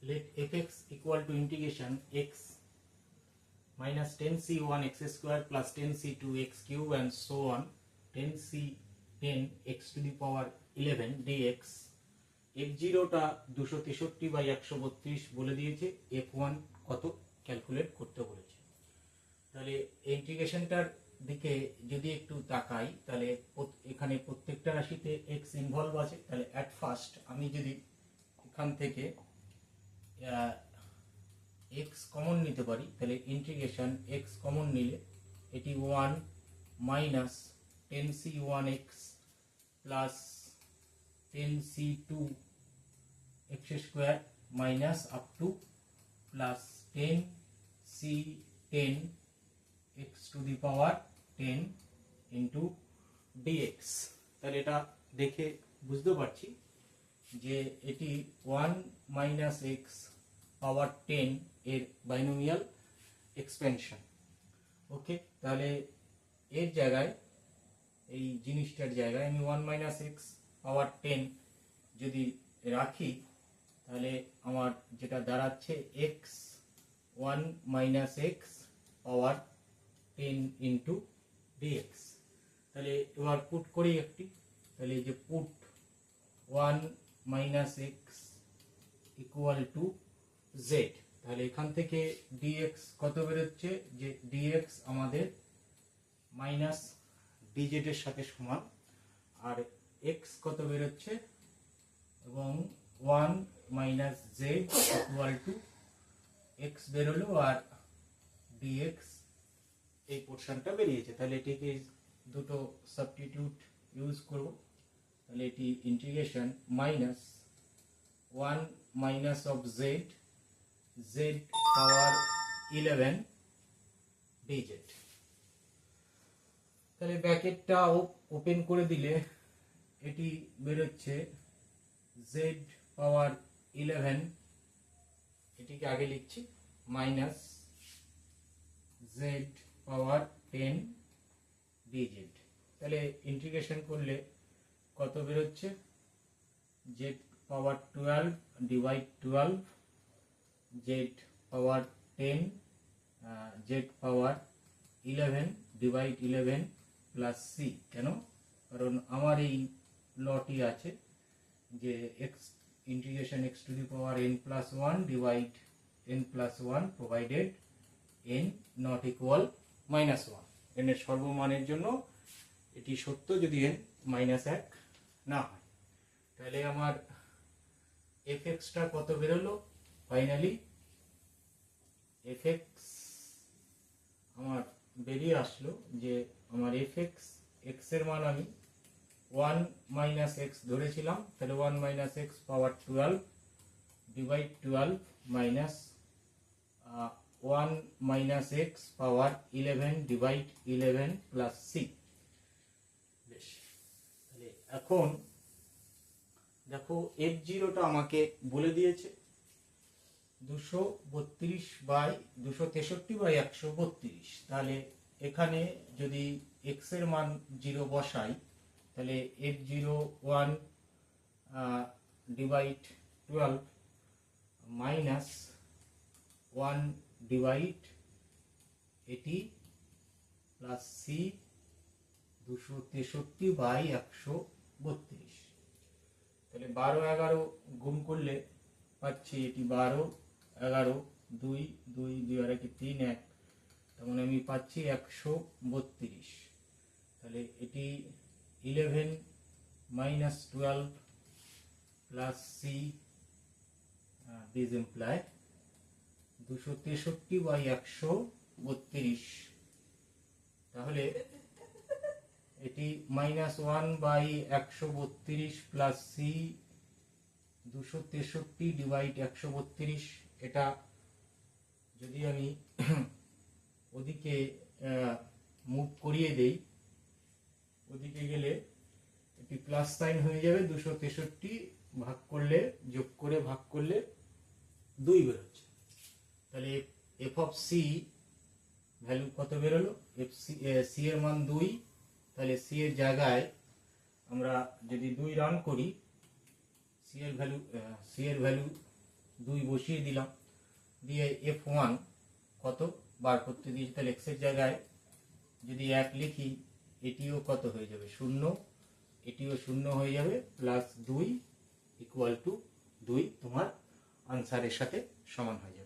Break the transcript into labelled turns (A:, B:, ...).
A: let fx equal to integration x minus 10c1 x square plus 10c2 x cube and so on 10c10 x to the power 11 dx f0 টা 263/132 বলে দিয়েছে, f1 কত calculate করতে বলেছে। তাহলে ইন্টিগ্রেশনটার দিকে যদি একটু তাকাই তাহলে এখানে প্রত্যেকটা রাশিতে x ইনভলভ আছে। তাহলে অ্যাট ফার্স্ট আমি যদি এখান থেকে x কমন নিতে পারি তাহলে ইন্টিগ্রেশন x কমন নিলে এটি 1 minus 10c1x plus 10c2 x square minus up to plus 10c10 x to the power 10 into dx। তাহলে এটা দেখে বুঝতে পারছি যে এটি 1 minus x power 10 এর বাইনোমিয়াল এক্সপেনশন। ওকে, তাহলে এর জায়গায় এই জিনিসটার জায়গায় আমি 1 minus x power 10 যদি রাখি তাহলে আমার যেটা দাঁড়াচ্ছে x 1 minus x পাওয়ার 10 into dx। তাহলে এবার পুট করি একটি, তাহলে যে put 1 minus x equal to z, তাহলে এখান থেকে dx কত বেরোচ্ছে, যে dx আমাদের মাইনাস dz এর সাথে সমান, আর x কত বেরোচ্ছে এবং 1 minus z equal to x বেরোলো আর dx এই পোর্শনটা বেরিয়েছে। তাহলে এটিকে দুটো সাবস্টিটিউট ইউজ করব। তাহলে এটি integration minus 1 minus of z z power 11 dz। তাহলে ব্র্যাকেটটা ওপেন করে দিলে এটি বেরোচ্ছে z পাওয়ার 11, এটিকে আগে লিখছি, মাইনাস z পাওয়ার 10 dz। তাহলে ইন্টিগ্রেশন করলে কত বেরোচ্ছে, z পাওয়ার 12 ডিভাইড 12 z পাওয়ার 10 z পাওয়ার 11 ডিভাইড 11 প্লাস c। কেন? কারণ আমার এই লটি আছে যে x integration x to the power n plus 1 divide n plus 1 provided n not equal minus 1। n এর সর্বমানের জন্য এটি সত্য যদি n minus 1 না হয়। তাহলে আমার fx টা কত বেরোলো, ফাইনালি fx আমার বেরিয়ে আসলো যে আমার fx x এর মান আমি 1 minus x ধরেছিলাম, তাহলে 1 minus x পাওয়ার 12 ডিভাইড 12 মাইনাস 1 minus x পাওয়ার 11 ডিভাইড 11 প্লাস c। বেশ, তাহলে এখন দেখো f0 টা আমাকে বলে দিয়েছে 263/132। তাহলে এখানে যদি x এর মান 0 বসাই তাহলে f01 ডিভাইড 12 মাইনাস 1 ডিভাইড এটি প্লাস c 263/132। তাহলে 12-11 গুণ করলে পাচ্ছি এটি 12 11 2 2 2 আর 3 1, তখন আমি পাচ্ছি 132। তাহলে এটি 11 minus 12 plus c, this imply 263/132। তাহলে এটি মাইনাস 1/132 প্লাস c 263 ডিভাইড 132। এটা যদি আমি ওদিকে মুভ করিয়ে দেই, ওদিকে গেলে এটি প্লাস সাইন হয়ে যাবে, 263 ভাগ করলে যোগ করে ভাগ করলে 2 বেরোচ্ছে। তাহলে f অফ c ভ্যালু কত বেরোলো, c এর মান 2, তাহলে c এর জায়গায় আমরা যদি 2 রান করি c এর ভ্যালু 2 বসিয়ে দিলাম, দিয়ে F1 কত বার করতে দিয়েছি, তাহলে x এর জায়গায় যদি 1 লিখি এটিও কত হয়ে যাবে 0, এটিও 0 হয়ে যাবে, প্লাস 2 ইকুয়াল টু 2 তোমার আনসারের সাথে সমান হয়ে যাবে।